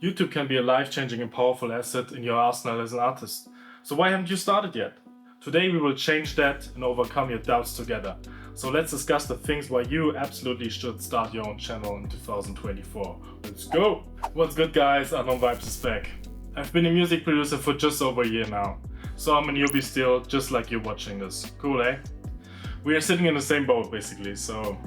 YouTube can be a life-changing and powerful asset in your arsenal as an artist. So why haven't you started yet? Today we will change that and overcome your doubts together. So let's discuss the things why you absolutely should start your own channel in 2024. Let's go! What's good guys, Vibezz is back. I've been a music producer for just over a year now. So I'm a newbie still, just like you're watching this. Cool, eh? We are sitting in the same boat basically, so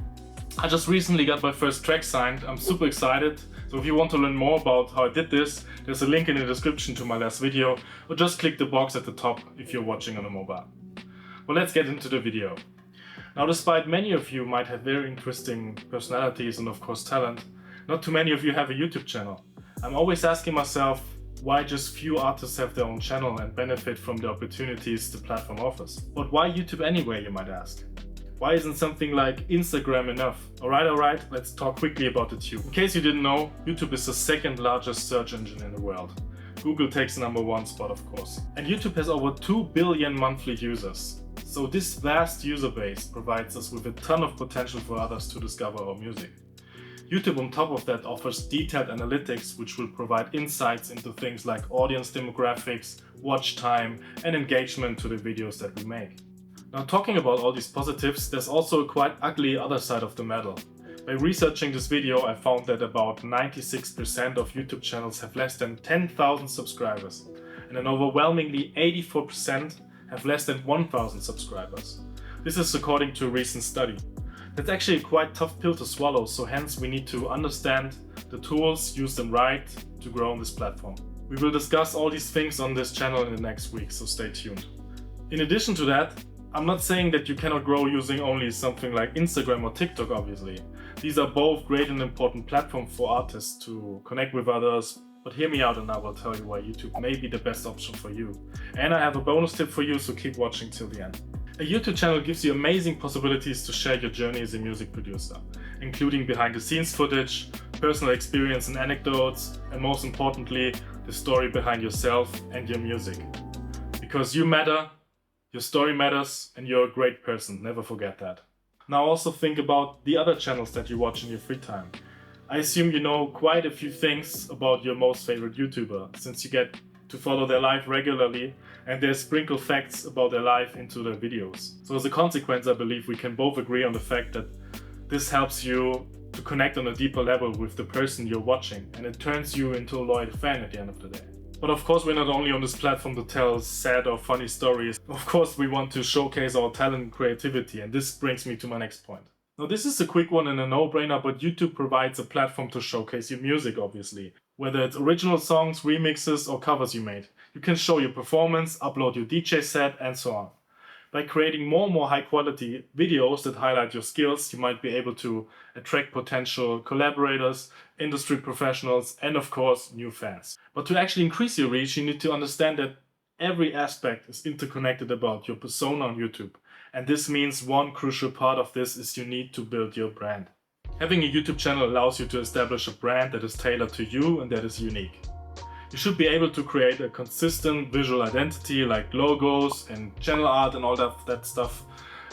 I just recently got my first track signed. I'm super excited. So if you want to learn more about how I did this, there's a link in the description to my last video, or just click the box at the top if you're watching on a mobile. Well, let's get into the video. Now, despite many of you might have very interesting personalities and of course talent, not too many of you have a YouTube channel. I'm always asking myself why just few artists have their own channel and benefit from the opportunities the platform offers. But why YouTube anyway, you might ask? Why isn't something like Instagram enough? Alright, let's talk quickly about the tube. In case you didn't know, YouTube is the second largest search engine in the world. Google takes the #1 spot, of course. And YouTube has over 2 billion monthly users. So this vast user base provides us with a ton of potential for others to discover our music. YouTube on top of that offers detailed analytics which will provide insights into things like audience demographics, watch time and engagement to the videos that we make. Now, talking about all these positives, there's also a quite ugly other side of the medal. By researching this video, I found that about 96% of YouTube channels have less than 10,000 subscribers, and an overwhelmingly 84% have less than 1,000 subscribers. This is according to a recent study. That's actually a quite tough pill to swallow, so hence we need to understand the tools, use them right to grow on this platform. We will discuss all these things on this channel in the next week, so stay tuned. In addition to that, I'm not saying that you cannot grow using only something like Instagram or TikTok, obviously. These are both great and important platforms for artists to connect with others, but hear me out and I will tell you why YouTube may be the best option for you. And I have a bonus tip for you, so keep watching till the end. A YouTube channel gives you amazing possibilities to share your journey as a music producer, including behind the scenes footage, personal experience and anecdotes, and most importantly, the story behind yourself and your music. Because you matter, your story matters, and you're a great person, never forget that. Now also think about the other channels that you watch in your free time. I assume you know quite a few things about your most favorite YouTuber, since you get to follow their life regularly and they sprinkle facts about their life into their videos. So as a consequence, I believe we can both agree on the fact that this helps you to connect on a deeper level with the person you're watching, and it turns you into a loyal fan at the end of the day. But of course, we're not only on this platform to tell sad or funny stories. Of course, we want to showcase our talent and creativity, and this brings me to my next point. Now, this is a quick one and a no-brainer, but YouTube provides a platform to showcase your music, obviously. Whether it's original songs, remixes, or covers you made. You can show your performance, upload your DJ set, and so on. By creating more and more high-quality videos that highlight your skills, you might be able to attract potential collaborators, industry professionals, and of course, new fans. But to actually increase your reach, you need to understand that every aspect is interconnected about your persona on YouTube. And this means one crucial part of this is you need to build your brand. Having a YouTube channel allows you to establish a brand that is tailored to you and that is unique. You should be able to create a consistent visual identity like logos and channel art and all that stuff,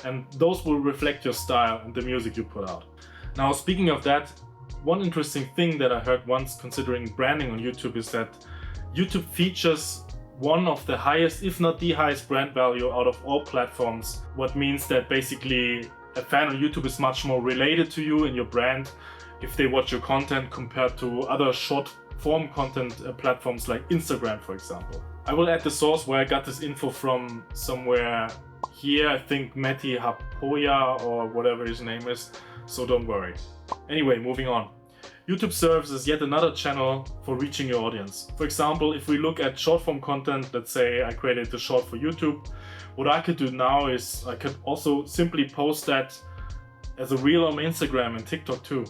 and those will reflect your style and the music you put out. Now, speaking of that, one interesting thing that I heard once considering branding on YouTube is that YouTube features one of the highest, if not the highest, brand value out of all platforms, what means that basically a fan on YouTube is much more related to you and your brand if they watch your content compared to other short form content platforms like Instagram, for example. I will add the source where I got this info from somewhere here, I think Matti Hapoya or whatever his name is, so don't worry. Anyway, moving on. YouTube serves as yet another channel for reaching your audience. For example, if we look at short form content, let's say I created the short for YouTube, what I could do now is I could also simply post that as a reel on Instagram and TikTok too.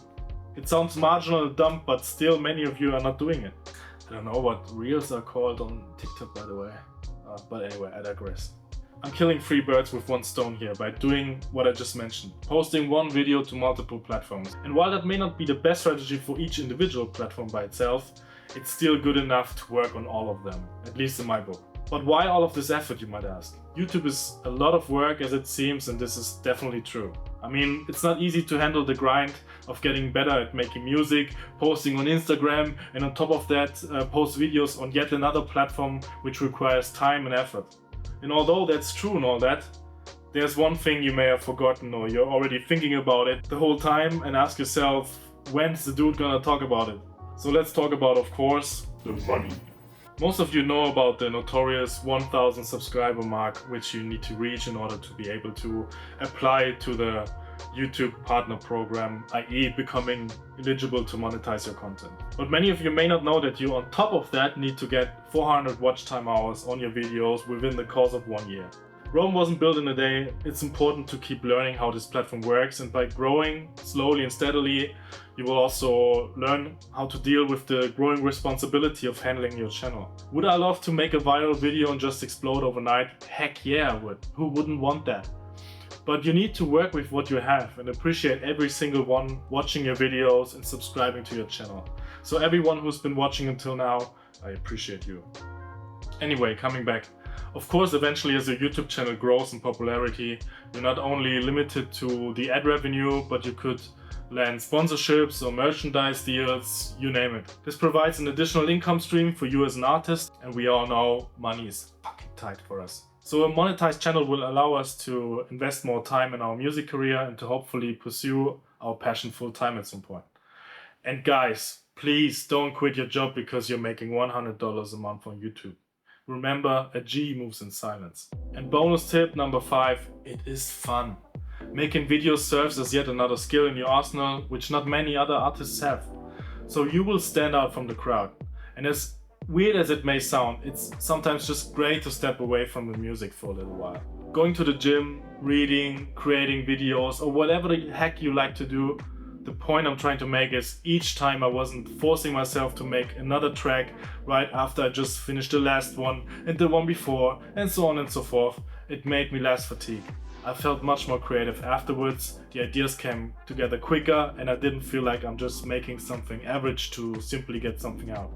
It sounds marginal and dumb, but still many of you are not doing it. I don't know what reels are called on TikTok, by the way. But anyway, I digress. I'm killing 3 birds with one stone here by doing what I just mentioned, posting one video to multiple platforms. And while that may not be the best strategy for each individual platform by itself, it's still good enough to work on all of them, at least in my book. But why all of this effort, you might ask? YouTube is a lot of work as it seems, and this is definitely true. I mean, it's not easy to handle the grind of getting better at making music, posting on Instagram, and on top of that, post videos on yet another platform which requires time and effort. And although that's true and all that, there's one thing you may have forgotten or you're already thinking about it the whole time and ask yourself, when's the dude gonna talk about it? So let's talk about, of course, the money. Most of you know about the notorious 1000 subscriber mark which you need to reach in order to be able to apply to the YouTube partner program, i.e. becoming eligible to monetize your content. But many of you may not know that you on top of that need to get 400 watch time hours on your videos within the course of 1 year. Rome wasn't built in a day. It's important to keep learning how this platform works, and by growing slowly and steadily, you will also learn how to deal with the growing responsibility of handling your channel. Would I love to make a viral video and just explode overnight? Heck yeah, I would. Who wouldn't want that? But you need to work with what you have and appreciate every single one watching your videos and subscribing to your channel. So everyone who's been watching until now, I appreciate you. Anyway, coming back. Of course, eventually as your YouTube channel grows in popularity, you're not only limited to the ad revenue, but you could land sponsorships or merchandise deals, you name it. This provides an additional income stream for you as an artist, and we all know money is fucking tight for us. So a monetized channel will allow us to invest more time in our music career and to hopefully pursue our passion full time at some point. And guys, please don't quit your job because you're making $100 a month on YouTube. Remember, a G moves in silence. And bonus tip number 5, it is fun. Making videos serves as yet another skill in your arsenal, which not many other artists have. So you will stand out from the crowd. And as weird as it may sound, it's sometimes just great to step away from the music for a little while. Going to the gym, reading, creating videos, or whatever the heck you like to do, the point I'm trying to make is each time I wasn't forcing myself to make another track right after I just finished the last one and the one before and so on and so forth, it made me less fatigued. I felt much more creative afterwards, the ideas came together quicker, and I didn't feel like I'm just making something average to simply get something out.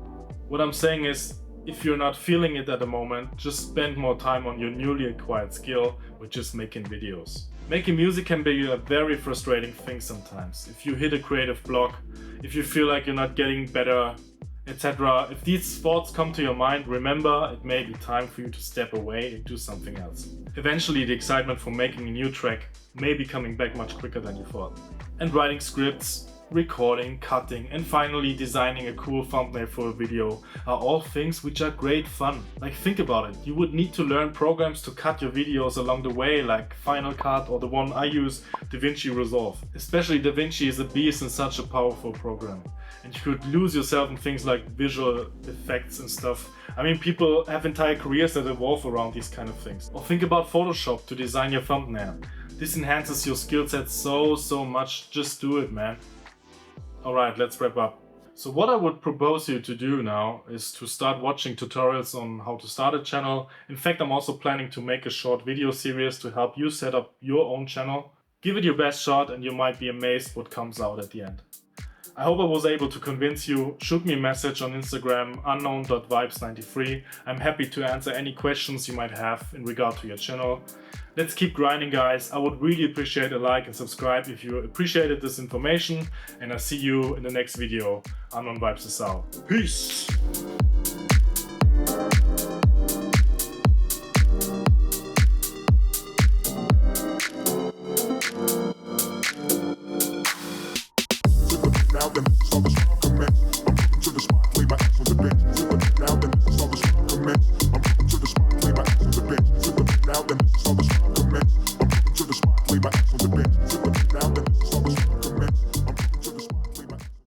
What I'm saying is, if you're not feeling it at the moment, just spend more time on your newly acquired skill, which is making videos. Making music can be a very frustrating thing sometimes. If you hit a creative block, if you feel like you're not getting better, etc. If these thoughts come to your mind, remember it may be time for you to step away and do something else. Eventually the excitement for making a new track may be coming back much quicker than you thought. And writing scripts, recording, cutting, and finally designing a cool thumbnail for a video are all things which are great fun. Like, think about it, you would need to learn programs to cut your videos along the way, like Final Cut or the one I use, DaVinci Resolve. Especially DaVinci is a beast and such a powerful program. And you could lose yourself in things like visual effects and stuff. I mean, people have entire careers that evolve around these kind of things. Or think about Photoshop to design your thumbnail. This enhances your skill set so much. Just do it, man. Alright, let's wrap up. So what I would propose you to do now is to start watching tutorials on how to start a channel. In fact, I'm also planning to make a short video series to help you set up your own channel. Give it your best shot and you might be amazed what comes out at the end. I hope I was able to convince you. Shoot me a message on Instagram, unknown.vibezz93. I'm happy to answer any questions you might have in regard to your channel. Let's keep grinding, guys. I would really appreciate a like and subscribe if you appreciated this information, and I'll see you in the next video. Unknown Vibezz is out. Peace!